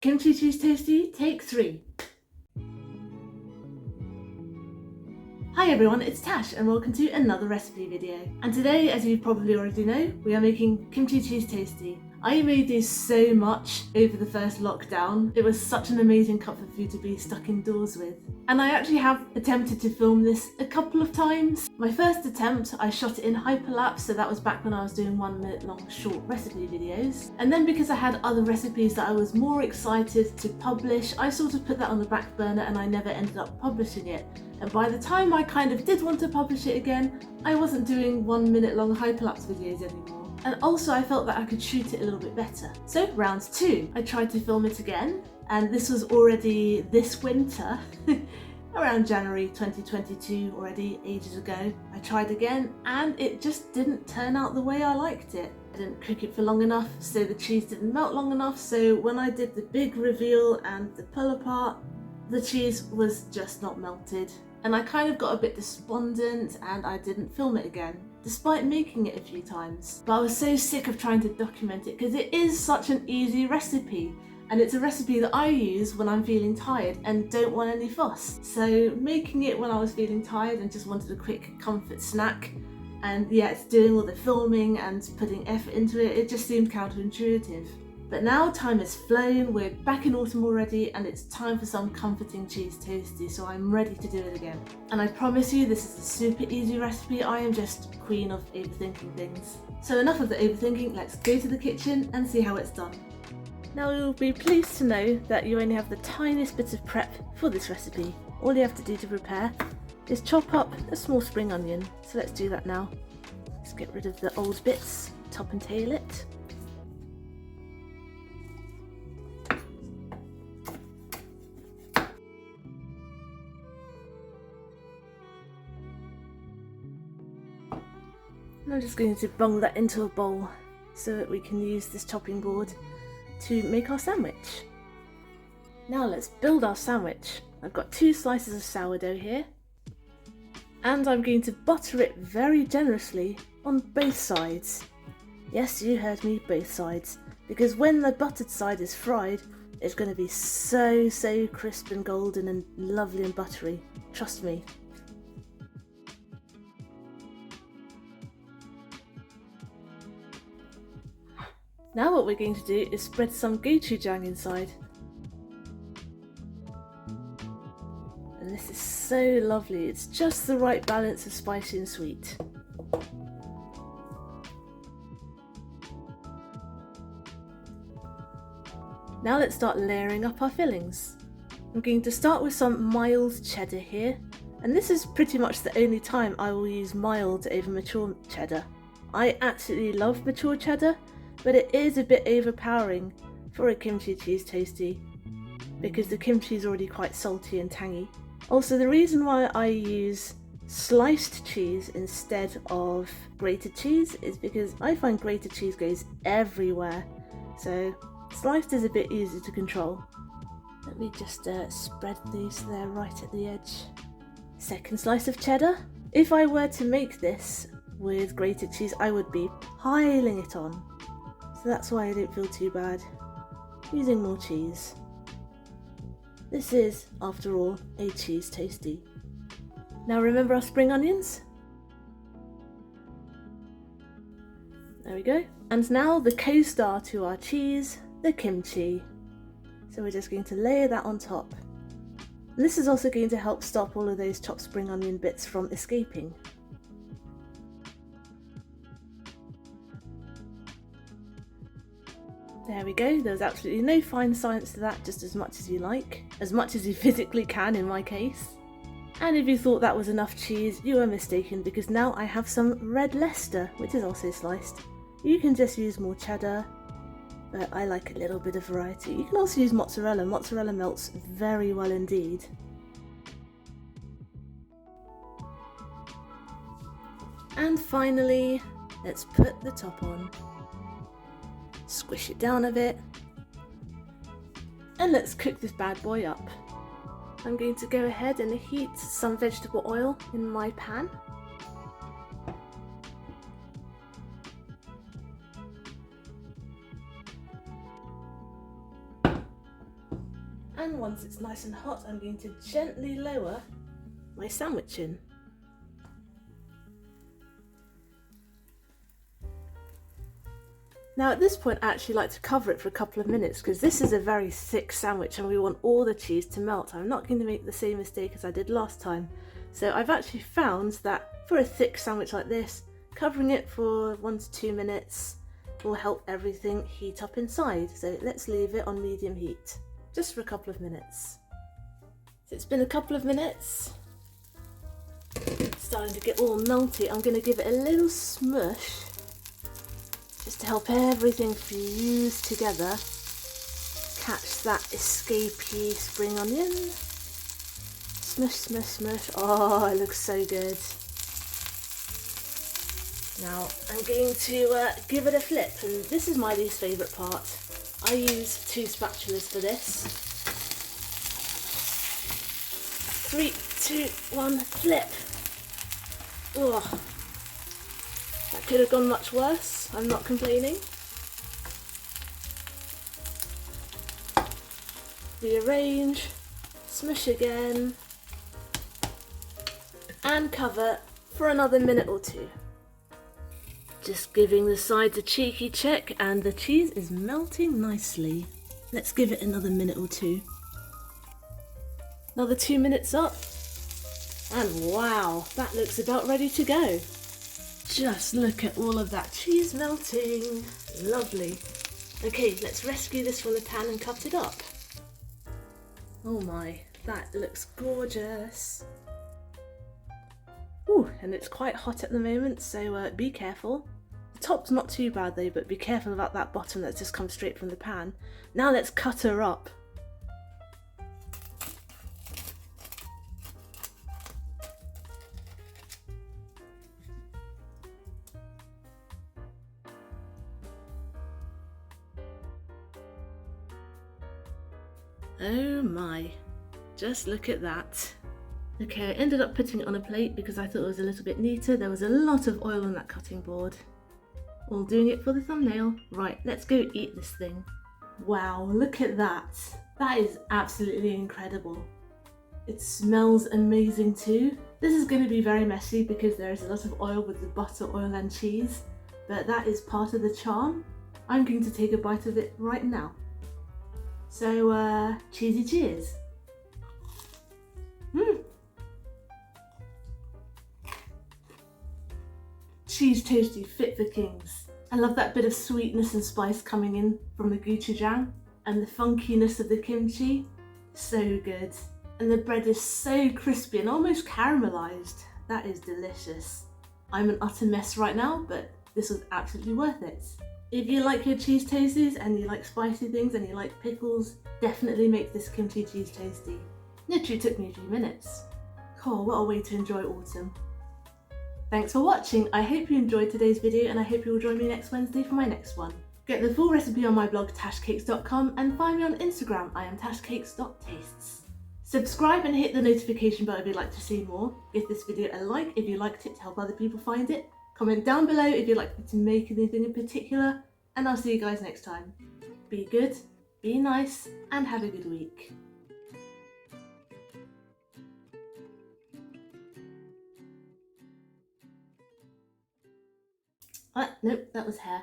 Kimchi cheese toastie, take 3. Hi everyone, it's Tash and welcome to another recipe video. And today, as you probably already know, we are making kimchi cheese toastie. I made these so much over the first lockdown. It was such an amazing comfort food to be stuck indoors with. And I actually have attempted to film this a couple of times. My first attempt, I shot it in hyperlapse, so that was back when I was doing 1 minute long short recipe videos. And then because I had other recipes that I was more excited to publish, I sort of put that on the back burner and I never ended up publishing it. And by the time I kind of did want to publish it again, I wasn't doing 1 minute long hyperlapse videos anymore. And also I felt that I could shoot it a little bit better. So round 2, I tried to film it again, and this was already this winter, around January 2022 already, ages ago. I tried again and it just didn't turn out the way I liked it. I didn't cook it for long enough, so the cheese didn't melt long enough, so when I did the big reveal and the pull apart, the cheese was just not melted. And I kind of got a bit despondent and I didn't film it again, despite making it a few times. But I was so sick of trying to document it because it is such an easy recipe. And it's a recipe that I use when I'm feeling tired and don't want any fuss. So making it when I was feeling tired and just wanted a quick comfort snack, and yeah, it's doing all the filming and putting effort into it, it just seemed counterintuitive. But now time has flown, we're back in autumn already, and it's time for some comforting cheese toastie, so I'm ready to do it again. And I promise you, this is a super easy recipe. I am just queen of overthinking things. So enough of the overthinking, let's go to the kitchen and see how it's done. Now you'll be pleased to know that you only have the tiniest bits of prep for this recipe. All you have to do to prepare is chop up a small spring onion. So let's do that now. Let's get rid of the old bits, top and tail it. And I'm just going to bung that into a bowl so that we can use this chopping board to make our sandwich. Now let's build our sandwich. I've got 2 slices of sourdough here, and I'm going to butter it very generously on both sides. Yes, you heard me, both sides, because when the buttered side is fried, it's going to be so crisp and golden and lovely and buttery. Trust me. Now what we're going to do is spread some gochujang inside. And this is so lovely, it's just the right balance of spicy and sweet. Now let's start layering up our fillings. I'm going to start with some mild cheddar here, and this is pretty much the only time I will use mild over mature cheddar. I absolutely love mature cheddar, but it is a bit overpowering for a kimchi cheese toastie because the kimchi is already quite salty and tangy. Also, the reason why I use sliced cheese instead of grated cheese is because I find grated cheese goes everywhere, so sliced is a bit easier to control. Let me just spread these so they're right at the edge. Second slice of cheddar. If I were to make this with grated cheese, I would be piling it on. So that's why I don't feel too bad using more cheese. This is, after all, a cheese toastie. Now remember our spring onions? There we go. And now the co-star to our cheese, the kimchi. So we're just going to layer that on top. And this is also going to help stop all of those chopped spring onion bits from escaping. There we go, there's absolutely no fine science to that, just as much as you like. As much as you physically can in my case. And if you thought that was enough cheese, you are mistaken, because now I have some Red Leicester, which is also sliced. You can just use more cheddar, but I like a little bit of variety. You can also use mozzarella. Mozzarella melts very well indeed. And finally, let's put the top on. Squish it down a bit, and let's cook this bad boy up. I'm going to go ahead and heat some vegetable oil in my pan. And once it's nice and hot, I'm going to gently lower my sandwich in. Now at this point I actually like to cover it for a couple of minutes because this is a very thick sandwich and we want all the cheese to melt. I'm not going to make the same mistake as I did last time. So I've actually found that for a thick sandwich like this, covering it for 1 to 2 minutes will help everything heat up inside. So let's leave it on medium heat, just for a couple of minutes. So it's been a couple of minutes. It's starting to get all melty. I'm going to give it a little smush, just to help everything fuse together. Catch that escapey spring onion. Smush, smush, smush. Oh, it looks so good. Now I'm going to give it a flip, and this is my least favourite part. I use 2 spatulas for this. 3, 2, 1, flip. Oh, that could have gone much worse. I'm not complaining. Rearrange, smush again, and cover for another minute or 2. Just giving the sides a cheeky check, and the cheese is melting nicely. Let's give it another minute or 2. Another 2 minutes up, and wow, that looks about ready to go. Just look at all of that cheese melting. Lovely. Okay, let's rescue this from the pan and cut it up. Oh my, that looks gorgeous. Ooh, and it's quite hot at the moment, so be careful. The top's not too bad though, but be careful about that bottom that's just come straight from the pan. Now let's cut her up. Oh my, just look at that. Okay, I ended up putting it on a plate because I thought it was a little bit neater. There was a lot of oil on that cutting board. All doing it for the thumbnail. Right, let's go eat this thing. Wow, look at that. That is absolutely incredible. It smells amazing too. This is going to be very messy because there is a lot of oil with the butter, oil and cheese, but that is part of the charm. I'm going to take a bite of it right now. So, cheesy cheers. Cheese toasty fit for kings. I love that bit of sweetness and spice coming in from the gochujang and the funkiness of the kimchi. So good. And the bread is so crispy and almost caramelized. That is delicious. I'm an utter mess right now, but this was absolutely worth it. If you like your cheese toasties and you like spicy things and you like pickles, definitely make this kimchi cheese toasty. Literally took me a few minutes. Oh, what a way to enjoy autumn. Thanks for watching. I hope you enjoyed today's video and I hope you will join me next Wednesday for my next one. Get the full recipe on my blog tashcakes.com and find me on Instagram. I am tashcakes.tastes. Subscribe and hit the notification bell if you'd like to see more. Give this video a like if you liked it to help other people find it. Comment down below if you'd like me to make anything in particular, and I'll see you guys next time. Be good, be nice, and have a good week. Nope, that was hair.